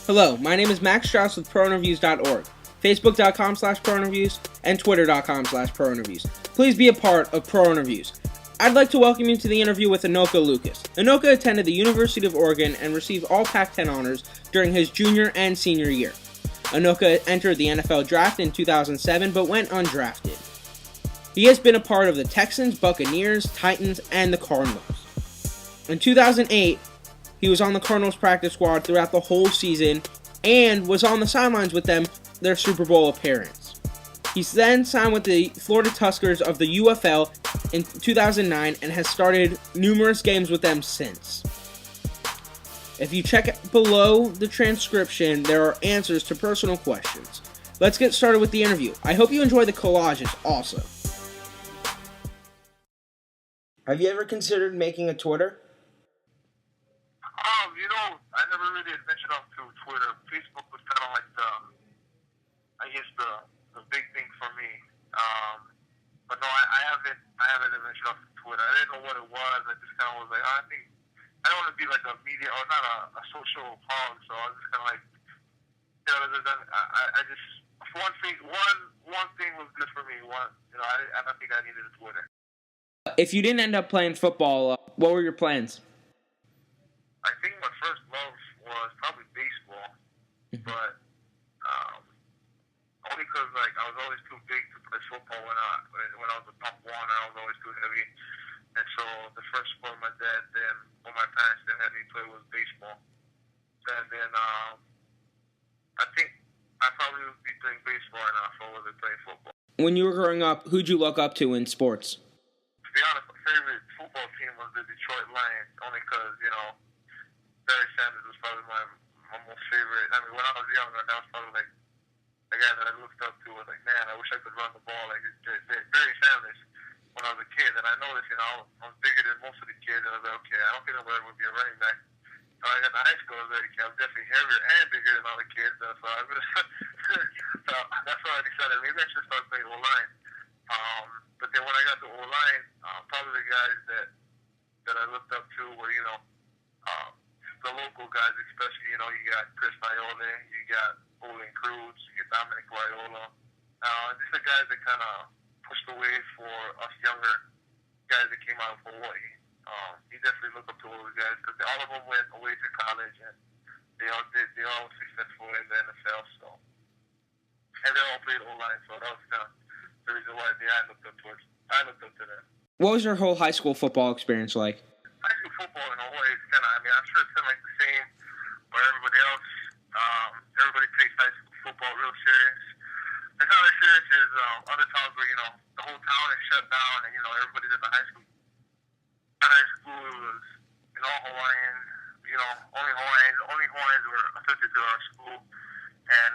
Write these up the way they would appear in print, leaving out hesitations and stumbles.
Hello, my name is Max Strauss with ProInterviews.org, Facebook.com/ProInterviews, and Twitter.com/ProInterviews. Please be a part of Pro Interviews. I'd like to welcome you to the interview with Enoka Lucas. Enoka attended the University of Oregon and received All Pac-10 honors during his junior and senior year. Enoka entered the NFL draft in 2007 but went undrafted. He has been a part of the Texans, Buccaneers, Titans, and the Cardinals. In 2008, he was on the Cardinals practice squad throughout the whole season and was on the sidelines with them their Super Bowl appearance. He then signed with the Florida Tuskers of the UFL in 2009 and has started numerous games with them since. If you check below the transcription, there are answers to personal questions. Let's get started with the interview. I hope you enjoy the collages also. Have you ever considered making a Twitter? I never really ventured off to Twitter. Facebook was kind of like the big thing for me. But no, I haven't ventured off to Twitter. I didn't know what it was. I just kind of was like, I don't want to be like a media or not a social hog. So I was just kind of like, I just one thing was good for me. I don't think I needed a Twitter. If you didn't end up playing football, what were your plans? I think my first love was probably baseball, but only because I was always too big to play football when I was a top one. I was always too heavy, and so the first sport my parents didn't have me play was baseball. And then I think I probably would be playing baseball right now if I wasn't playing football. When you were growing up, who'd you look up to in sports? To be honest, my favorite football team was the Detroit Lions, only because Barry Sanders was probably my most favorite. I mean, when I was younger, that was probably like the guy that I looked up to. Was like, man, I wish I could run the ball like Barry Sanders when I was a kid. And I noticed, I was bigger than most of the kids. And I was like, okay, I don't think I'm ever going to be a running back. When I got to high school, I was like, okay, I'm definitely heavier and bigger than all the kids. So that's why I decided maybe I should start playing O-line. But then when I got to O-line, probably the guys that I looked up to were, the local guys, especially, you got Chris Iole, you got Olin Cruz, you got Dominic Raiola. These are guys that kind of pushed the way for us younger guys that came out of Hawaii. You definitely look up to all those guys because all of them went away to college and they all were successful in the NFL. So, and they all played O-line, so that was kind of the reason why I looked up to them. What was your whole high school football experience like? High school football in Hawaii is kind of, I'm sure it's kind of like the same where everybody else. Everybody takes high school football real serious. It's not as serious as other towns where, the whole town is shut down and, everybody's at the high school. High school was, Hawaiian, only Hawaiians were affiliated to our school. And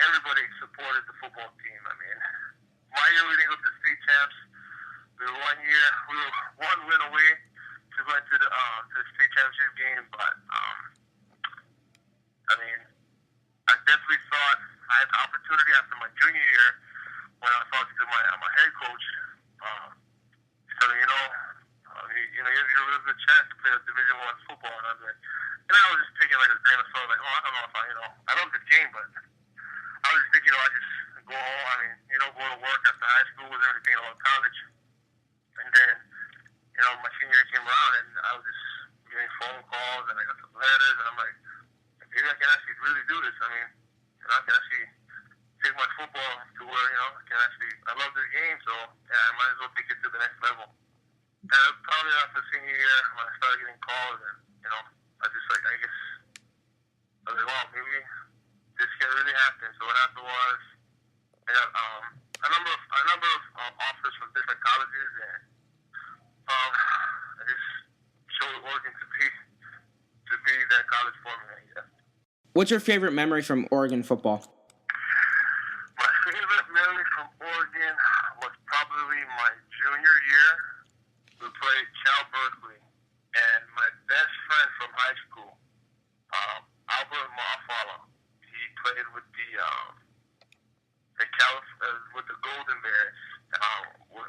everybody supported the football team. I mean, my year we didn't go to the state champs. We were one win away to go into the state championship game, but I definitely thought I had the opportunity after my junior year when I was talking to my head coach. You have a really good chance to play a Division I football, and I was just taking like a grain of salt, like, I don't know if I love this game, but I was just thinking, I just go home. Go to work after high school, wasn't really thinking about college, and then. My senior year came around and I was just getting phone calls and I got some letters and I'm like, maybe I can actually really do this. I can actually take my football to where, I love this game, so yeah, I might as well take it to the next level. And probably after senior year, when I started getting calls and, I was like, wow, maybe this can really happen. So what happened was, I got a number of offers from different colleges and I just showed Oregon to be that college for me, I guess. What's your favorite memory from Oregon football? My favorite memory from Oregon was probably my junior year. We played Cal Berkeley, and my best friend from high school, Albert Mafala, he played with the Golden Bears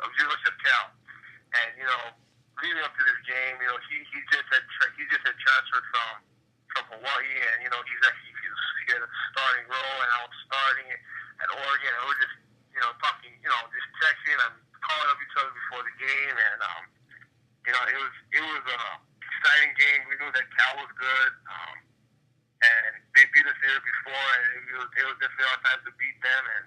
of University of Cal. And leading up to this game, he just had transferred from Hawaii, and he starting role, and I was starting at Oregon, and we were just, talking, just texting and calling up each other before the game, and, it was a exciting game. We knew that Cal was good, and they beat us the year before, and it was definitely our time to beat them, and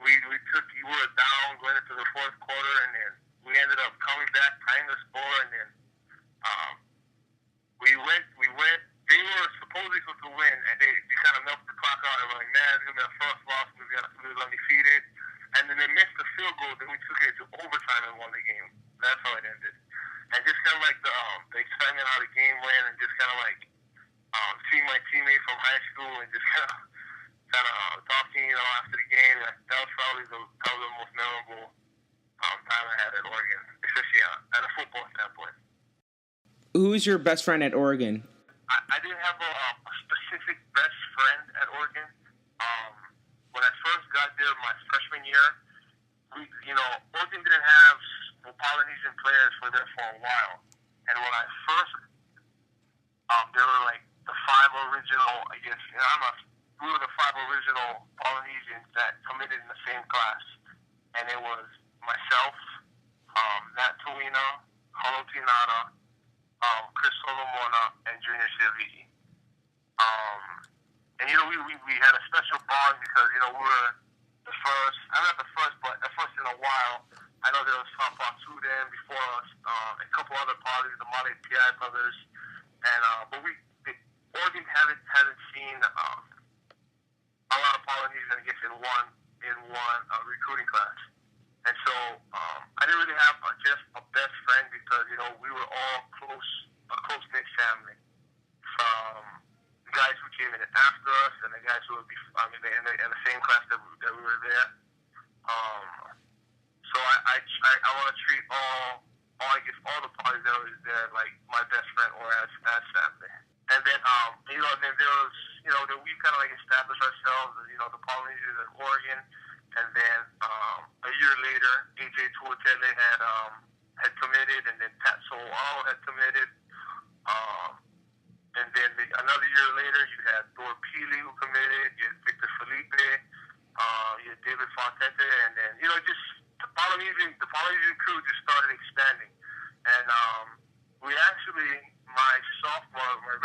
we were down going into the fourth quarter, and then we ended up coming back, tying the score, and then we went. They were supposedly supposed to win, and they kind of milked the clock out. And we're like, man, it's gonna be our first loss. We was undefeated, and then they missed the field goal. Then we took it to overtime and won the game. That's how it ended. And just kind of like the excitement how the game went, and just kind of like seeing my teammate from high school, and just kind of talking, after the game. That was probably the most memorable time I had at Oregon, especially at a football standpoint. Who's your best friend at Oregon? I didn't have a specific best friend at Oregon. When I first got there my freshman year, Oregon didn't have Polynesian players for a while. And when I first, there were like the five original, I guess, we were the five original Polynesians that committed in the same class. And it was myself, Nat Tuina, Holo Tinata, Chris Solomona, and Junior Silvigi. And we had a special bond because we were the first. I'm not the first, but the first in a while. I know there was Top Two then before us, a couple other parties, the Male P.I. brothers, and but Oregon hasn't seen a lot of Polynesians, I guess, in one recruiting class. And so I didn't really have just a best friend because, we were all a close-knit family. From the guys who came in after us and the guys who would be in the same class that we were there. So I want to treat all the parties that were there like my best friend or as family. And then, then there was, then we kind of like established ourselves as, the Polynesians in Oregon. And then a year later, AJ Tuatele had committed, and then Pat So'o had committed. And then another year later, you had Thor Peely who committed. You had Victor Felipe. You had David Fontete, and then just the Polynesian crew just started expanding. And we actually, my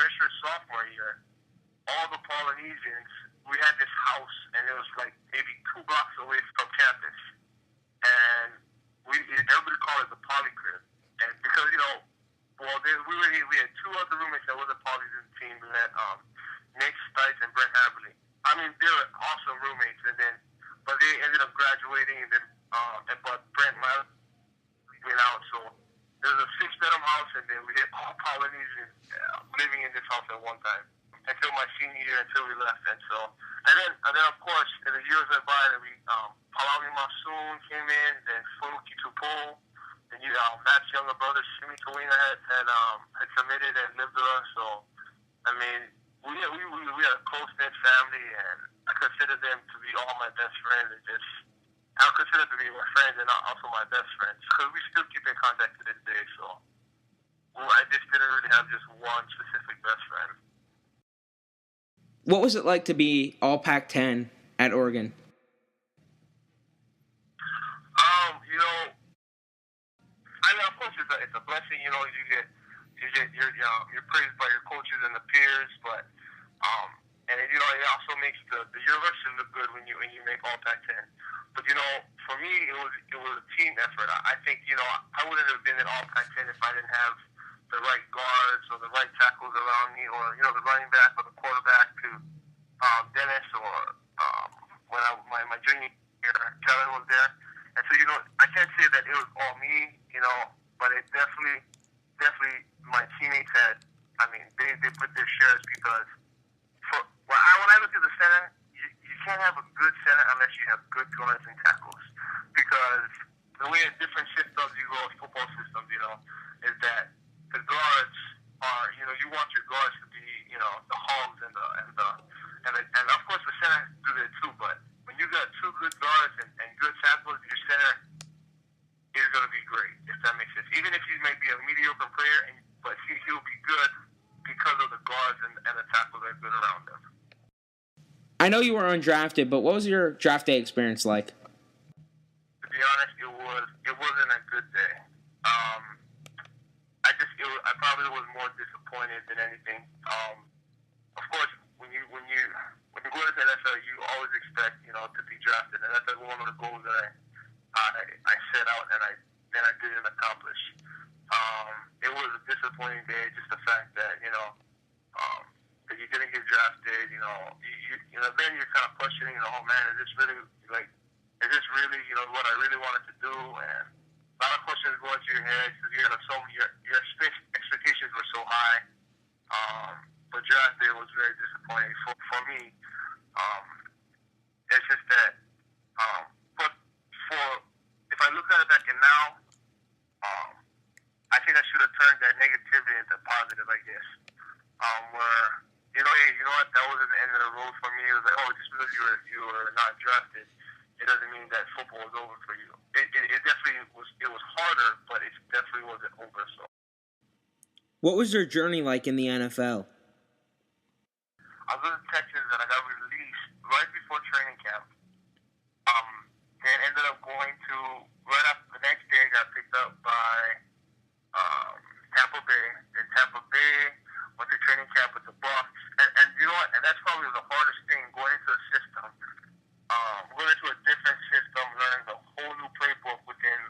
very first sophomore year, all the Polynesians, we had this house, and it was like maybe 2 blocks away from campus. And everybody called it the Poly Crib. And because, we had 2 other roommates that wasn't Polynesian team. We had Nick Stites and Brent Haverly. I mean, they were awesome roommates. But they ended up graduating, and then but Brent went out. So there was a 6-bedroom house, and then we had all Polynesians living in this house at one time. Until my senior year, until we left, and then of course, as the years went by, Palawi Masoon came in, then Funuki Tupo, and Matt's younger brother Simi Tuina had committed and lived with us. So, I mean, we had a close knit family, and I consider them to be all my best friends. I consider them to be my friends and also my best friends because we still keep in contact to this day. So, I just didn't really have just one specific best friend. What was it like to be All Pac-10 at Oregon? Of course, it's a blessing. You get you're praised by your coaches and the peers, but and it also makes the university look good when you make All Pac-10. But for me, it was a team effort. I think I wouldn't have been at All Pac-10 if I didn't have the right guards or the right tackles around me, or the running back or the quarterback to Dennis, or when my junior year, Kevin was there. And so I can't say that it was all me, but it definitely my teammates had. I mean, they put their shares because when I look at the center, you can't have a good center unless you have good guards and tackles, because the way a different systems you go with football systems, is that the guards are, you want your guards to be, the hogs and of course the center do that too. But when you got 2 good guards and good tackles, your center is going to be great, if that makes sense. Even if he may be a mediocre player, but he'll be good because of the guards and the tackles that are good around him. I know you were undrafted, but what was your draft day experience like? To be honest, it wasn't a good day. I probably was more disappointed than anything. Of course, when you go into the NFL, you always expect to be drafted, and that's one of the goals that I set out and I didn't accomplish. It was a disappointing day, just the fact that that you didn't get drafted. Then you're kind of questioning, oh man, is this really what I really wanted to do? And a lot of questions go into your head because your expectations were so high. But draft day was very disappointing for me. It's just that, but if I look at it back in now, I think I should have turned that negativity into positive, I guess. Where hey, you know what, that wasn't the end of the road for me. It was like, oh, just because you were not drafted, it doesn't mean that football is over for you. It definitely was. It was harder, but it definitely wasn't over. So, What was your journey like in the NFL? I was in Texas and I got released right before training camp. Then ended up going to right after the next day. Got picked up by Tampa Bay. In Tampa Bay, went to training camp with the Bucs. And you know what? And that's probably the hardest thing, going into a system, going into a different system, learning the whole new playbook within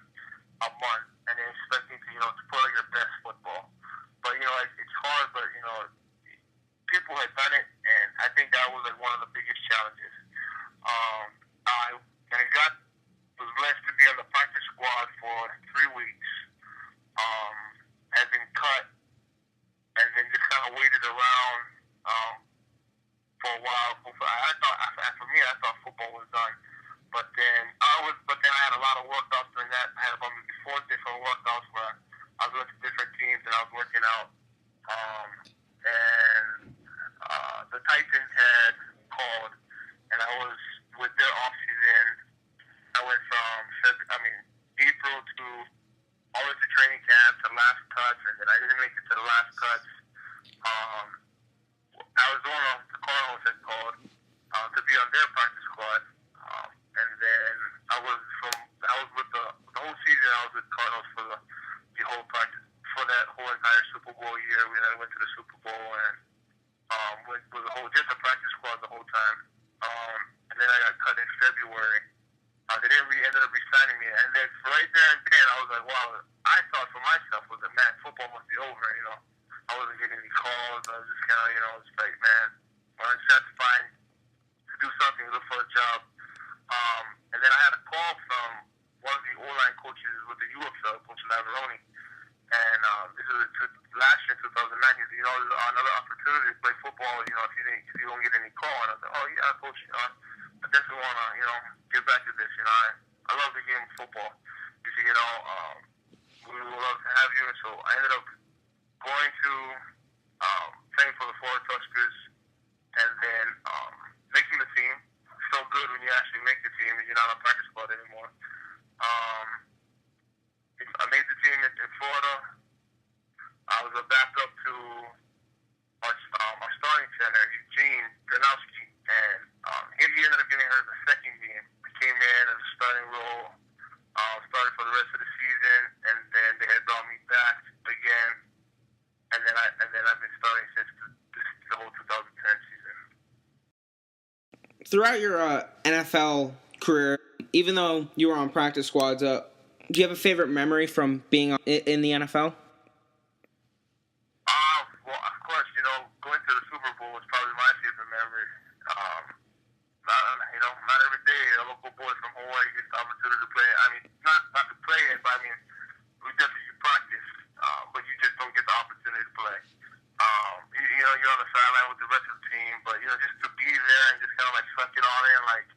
a month, and then expecting to put out your best football. But it's hard. But people had done it, and I think that was like one of the biggest challenges. Was blessed to be on the practice squad for 3 weeks. Had been cut, and then just kind of waited around for a while. I thought football was done. But then I had a lot of workouts during that. I had about 4 different workouts where I was going to different teams and I was working out. The Titans had called, and I was with their off-season. I went from April to all the way to training camp to last cuts, and then I didn't make it to the last cuts. Arizona, the Cardinals had called to be on their practice squad, and then I was with the whole season. I was with Cardinals for the whole practice for that whole entire Super Bowl year. We then went to the Super Bowl and with just a practice squad the whole time. And then I got cut in February. They ended up re-signing me, and then right there and then I was like, wow. I thought for myself was that, man, football must be over. I wasn't getting any calls. I was just kind of, it's like, man, well, I just have to find to do something, look for a job. And then I had a call from one of the O-line coaches with the UFL, Coach Lavaroni. And this was last year, 2009. He said, there's another opportunity to play football, if you don't get any call. And I was like, oh, yeah, Coach, I definitely want to, get back to this. I love the game of football. He said, we would love to have you. And so I ended up going to playing for the Florida Tuskers and then making the team. So good when you actually make the team and you're not on practice squad anymore. I made the team in Florida. I was a backup to our starting center, Eugene Granowski, and he ended up getting hurt in the second game. I came in as a starting role, started for the rest of the season, and then they had brought me back again, and then I've been starting since the whole 2010 season. Throughout your NFL career, even though you were on practice squads, do you have a favorite memory from being in the NFL? Well, of course, going to the Super Bowl is probably my favorite memory. Not every day a local boy from Hawaii gets the opportunity to play. Not to play it, but we definitely practice, but you just don't get the opportunity to play. You're on the sideline with the rest of the team, but just to be there and just kind of like suck it all in, like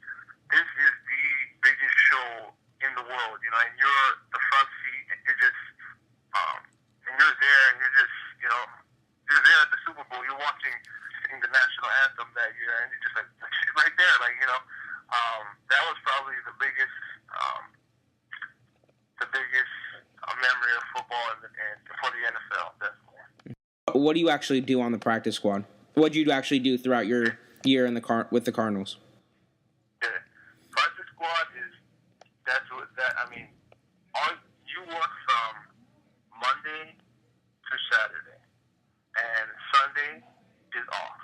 this is the biggest show in the world, and you're the front seat, and you're just, and you're there, and you're just, you're there at the Super Bowl, you're watching, sing the national anthem that year, and you're just like right there, that was probably the biggest memory of football and for the NFL, definitely. What do you actually do on the practice squad? What do you actually do throughout your year with the Cardinals? Yeah. Practice squad you work from Monday to Saturday, and Sunday is off.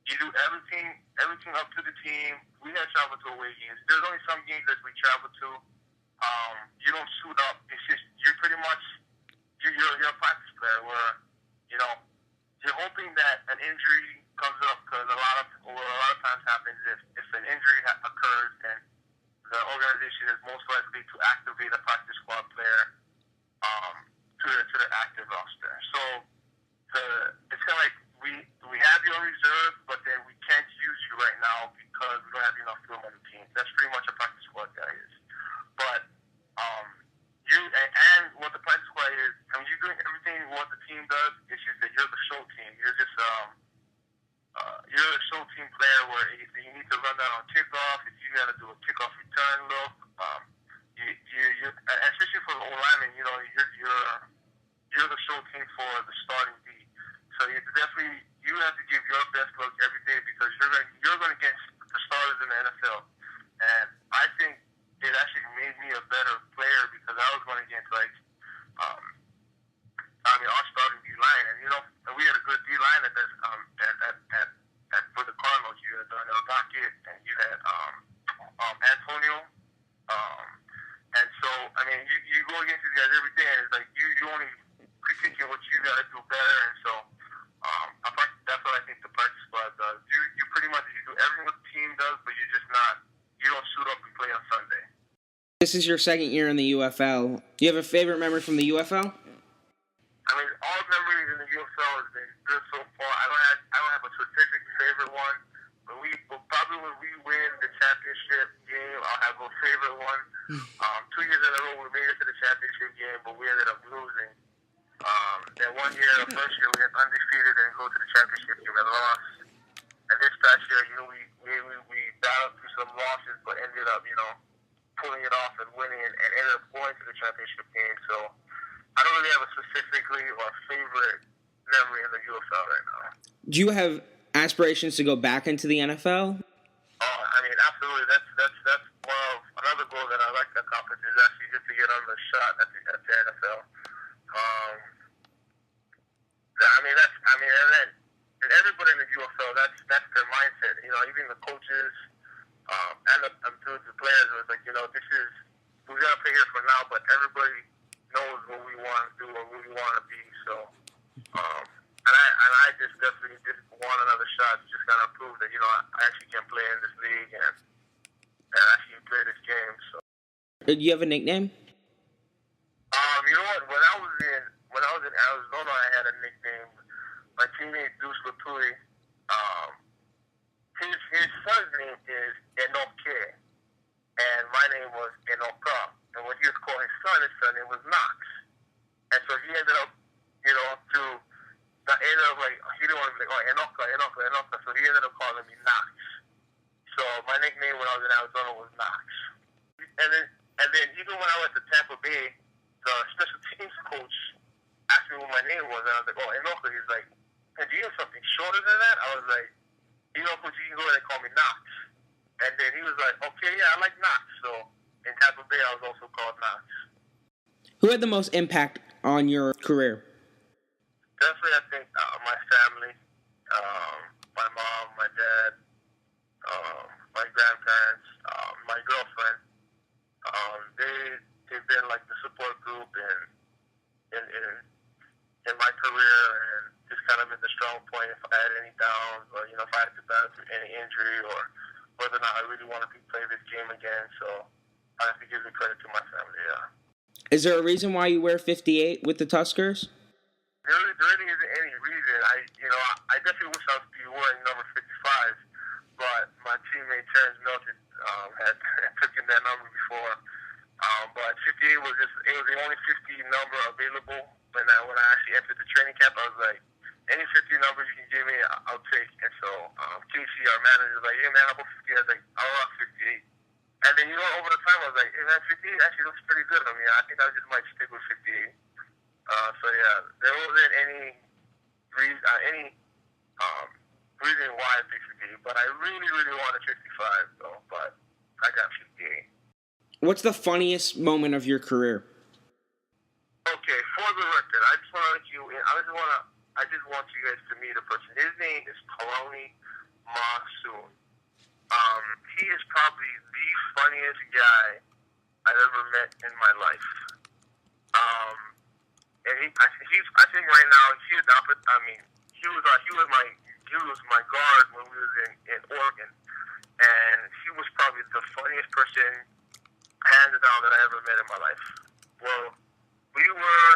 You do everything up to the team. We had travel to away games. There's only some games that we travel to. You don't suit up. It's just you're pretty much you're a practice player where you're hoping that an injury comes up because a lot of times happens if an injury occurs, then the organization is most likely to activate a practice squad player to the active roster. So it's kind of like we have you on reserve, but then we can't use you right now because we don't have enough film on the team. That's pretty much a practice squad guy is. But and what the practice squad is, you're doing everything what the team does. It's just that you're the show team. You're just you're a show team player where you need to run that on kickoff. If you got to do a kickoff return look, you especially for the old lineman, you're the show team for the starting D. So you have to give your best look every day because you're going to get the starters in the NFL. And I think it actually made me a better player because I was going against our starting D line, and we had a good D line at this for the Cardinals. You had Darnell Dockett, and you had Antonio, and so you go against these guys every day, and it's like you only critiquing what you got to do better, and so that's what I think the practice squad does. You pretty much do everything what the team does, but you don't suit up and play on Sunday. This is your second year in the UFL. Do you have a favorite memory from the UFL? All memories in the UFL has been good so far. I don't have a specific favorite one, but probably when we win the championship game, I'll have a favorite one. 2 years in a row, we made it to the championship game, but we ended up losing. That one year, the first year, we went undefeated and go to the championship game and lost. And this past year, we battled through some losses, but ended up, pulling it off and winning and ended up going to the championship game. So I don't really have a specifically or favorite memory in the UFL right now. Do you have aspirations to go back into the NFL? Absolutely. That's one of another goal that I like to accomplish is actually just to get on the shot at the NFL. And everybody in the UFL, that's their mindset. Even the coaches and the players was like, we got to play here for now, but everybody knows what we want to do or who we want to be. So, and I just definitely just want another shot. Just gotta prove that I actually can play in this league and actually play this game. So, do you have a nickname? You know what? When I was in Arizona, I had a nickname. My teammate Deuce Latui, his son's name is Enoka, and my name was Enoka. And when he was calling his son name was Knox. And so he ended up, he didn't want to be like, Enoka. So he ended up calling me Knox. So my nickname when I was in Arizona was Knox. And then even when I went to Tampa Bay, the special teams coach asked me what my name was, and I was like, Enoka. He's like, hey, do you have something shorter than that? I was like, coach, you can go ahead and call me Knox. And then he was like, okay, yeah, I like Knox. So in Tampa Bay, I was also called Knox. Who had the most impact on your career? Definitely, I think my family, my mom, my dad, my grandparents, my girlfriend. They've been like the support group in my career and just kind of been the strong point if I had any downs or if I had to battle through any injury or whether or not I really want to play this game again. So I have to give the credit to my family. Yeah. Is there a reason why you wear 58 with the Tuskers? There really isn't any reason. I definitely wish I was wearing number 55, but my teammate Terrence Milton had taken that number before. But 58 was the only 50 number available. When I actually entered the training camp, I was like, any 50 numbers you can give me, I'll take. And so Casey, our manager, was like, hey man, I'm 50. I was like, I'll rock 58. And then over the time, I was like, hey man, 58 actually looks pretty good on me. I think I just might stick with 58. So yeah, there wasn't any reason why I picked 58, but I really, really wanted 55, though, but I got 58. What's the funniest moment of your career? Okay, for the record, I just want to let you in. I just want you guys to meet a person. His name is Paloni Monsoon. He is probably the funniest guy I've ever met in my life. And I think right now he's up. I mean, he was my guard when we was in Oregon, and he was probably the funniest person, hands down, that I ever met in my life. Well, we were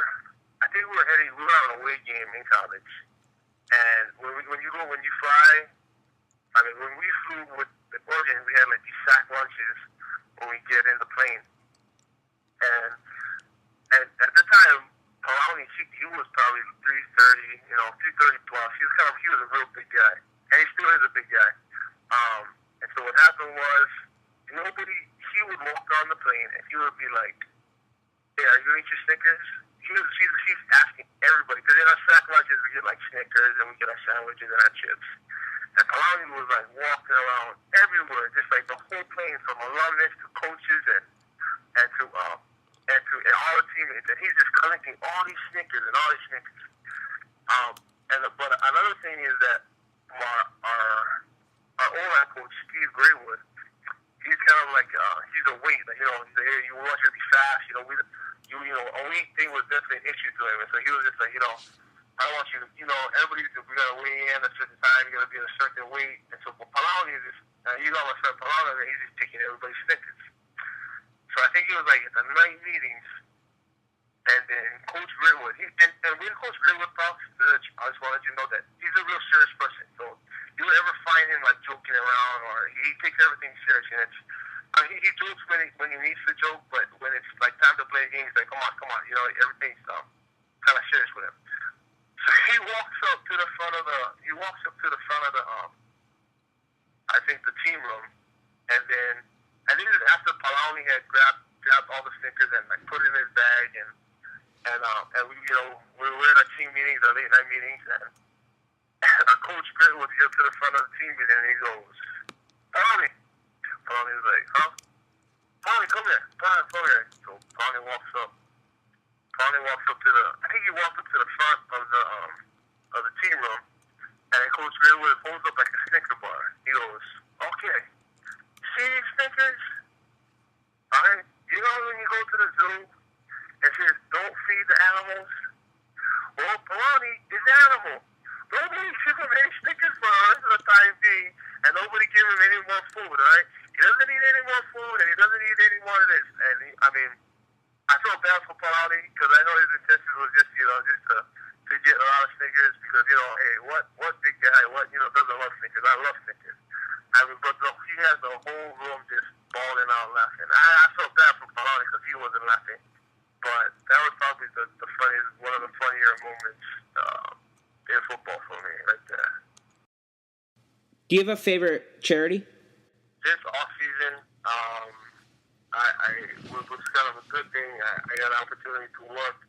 on a away game in college, and when you fly, I mean, when we flew with Oregon, we had like these sack lunches when we get in the plane, and at the time, Paloni, he was probably 330, 330 plus. He was a real big guy, and he still is a big guy. And so what happened was, he would walk on the plane, and he would be like, "Hey, are you going to eat your Snickers?" He's asking everybody, because in our sack lunches, we get like Snickers, and we get our sandwiches and our chips. And Paloni was like walking around everywhere, just like the whole plane, from alumnus to coaches and to all the teammates, and he's just collecting all these Snickers and all these Snickers. But another thing is that our O-line coach, Steve Graywood, he's kind of like he's a weight, like, he's like, hey, you want you to be fast, a weight thing was definitely an issue to him, and so he was just like, I want you to, we gotta weigh in at a certain time, you gotta be at a certain weight, and so Paloni is just, he's all my friend Paloni, and he's just taking everybody's Snickers. So I think it was like at the night meetings, and then Coach Greenwood, and when Coach Greenwood talks, I just wanted you to know that he's a real serious person. So you would ever find him like joking around, or he takes everything serious. And he jokes when he needs to joke, but when it's like time to play games, he's like, come on, everything's kind of serious with him. So he walks up to the front of the, I think the team room, and then I think it was after Paloni had grabbed all the Snickers and like put it in his bag, and we were at our team meetings, our late night meetings, and our coach Grant would get to the front of the team meeting, and he goes, Paloni was like, huh? Paloni, come here. So Paloni walks up to the front of the team room, and then Coach Greenwood holds up like a Snicker bar. He goes, okay, see these Snickers? Alright, when you go to the zoo, it says, don't feed the animals? Well, Paloni is an animal. Nobody give him any Snickers for the rest of the time being, and nobody give him any more food, alright? He doesn't need any more food, and he doesn't need any more of this. And I feel bad for Paloni, because I know his intention was just to get a lot of Snickers, because, hey, what big guy, doesn't love Snickers? I love Snickers. But he has the whole room just balling out laughing. I felt bad for Paloni because he wasn't laughing. But that was probably one of the funnier moments in football for me, right there. Do you have a favorite charity? This off-season, was kind of a good thing. I got an opportunity to work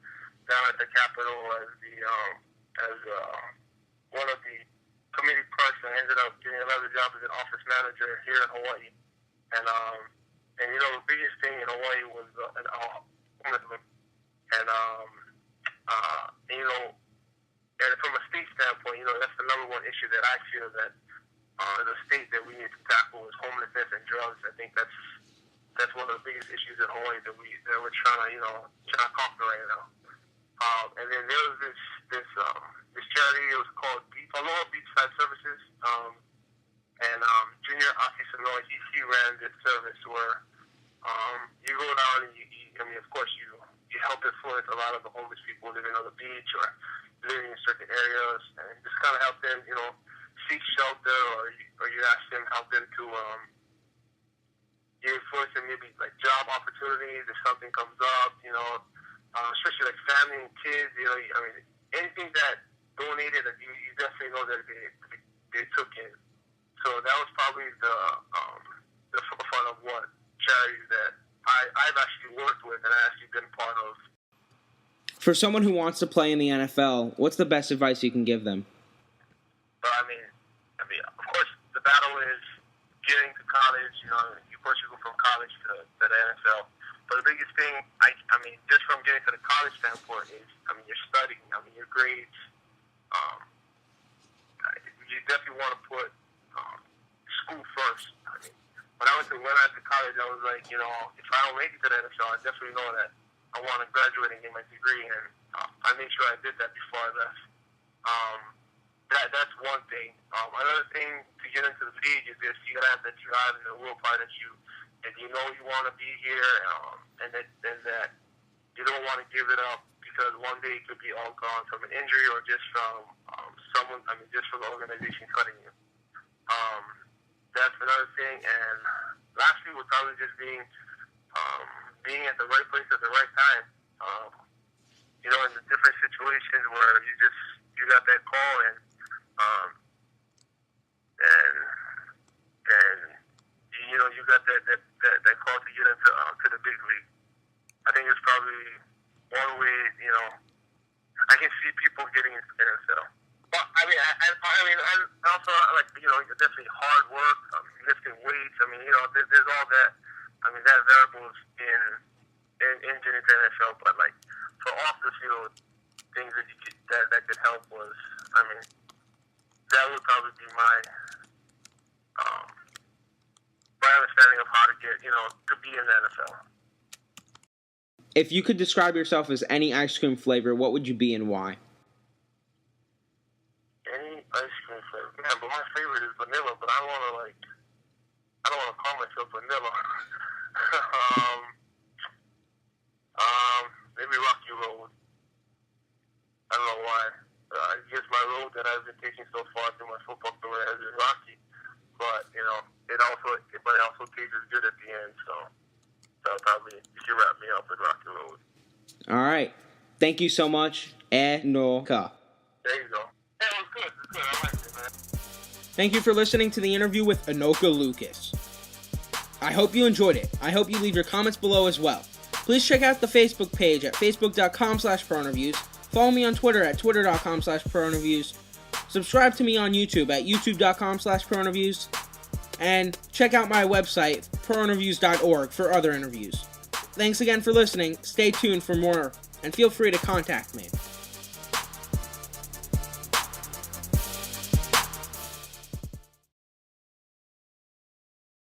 down at the Capitol as one of the committee clerks, and ended up getting another job as an office manager here in Hawaii. And the biggest thing in Hawaii was homelessness. And from a state standpoint, that's the number one issue that I feel that as a state that we need to tackle is homelessness and drugs. I think that's one of the biggest issues in Hawaii that we're trying to conquer right now. And then there was this charity. It was called Aloha Beachside Services. And Junior Aki Sanoa, he ran this service where you go down and of course you help influence a lot of the homeless people living on the beach or living in certain areas, and just kind of help them, seek shelter, or you ask them, help them to you influence them maybe like job opportunities if something comes up, especially like family and kids, anything that donated, that you definitely know that they took in. So that was probably the forefront of what charities that I've actually worked with and actually been part of. For someone who wants to play in the NFL, what's the best advice you can give them? But of course, the battle is getting to college. You know, you first you go from college to the NFL. But the biggest thing, I mean, just from getting to the college standpoint is, I mean, you're studying. I mean, your grades. You definitely want to put school first. I mean, when I went to college, I was like, you know, if I don't make it to the NFL, I definitely know that I want to graduate and get my degree, and I made sure I did that before I left. That's one thing. Another thing to get into the league is this: you gotta have that drive and the willpower that you know you want to be here, and that you don't want to give it up because one day it could be all gone from an injury or just from someone. I mean, just from the organization cutting you. That's another thing. And lastly, would probably just being at the right place at the right time. You know, in the different situations where you got that call and you know you got that call to get into to the big league. I think it's probably one way. You know, I can see people getting into the NFL. But I mean, I also like, you know, definitely hard work, lifting weights. I mean, you know, there's all that. I mean, that variables in getting into the NFL. But like for off the field things that could help was, I mean, that would probably be my understanding of how to get, you know, to be in the NFL. If you could describe yourself as any ice cream flavor, what would you be and why? Any ice cream flavor? Yeah, but my favorite is vanilla, but I don't want to call myself vanilla. Maybe Rocky Road. I don't know why. I guess my road that I've been taking so far through my football career has been rocky. But, you know, it also tastes good at the end, so probably you should wrap me up with Rocky Road. All right. Thank you so much, Enoka. There you go. Hey, it was good. It was good. I liked it, man. Thank you for listening to the interview with Enoka Lucas. I hope you enjoyed it. I hope you leave your comments below as well. Please check out the Facebook page at facebook.com/prointerviews. Follow me on Twitter at twitter.com/prointerviews. Subscribe to me on YouTube at youtube.com/prointerviews. And check out my website, prointerviews.org, for other interviews. Thanks again for listening. Stay tuned for more, and feel free to contact me.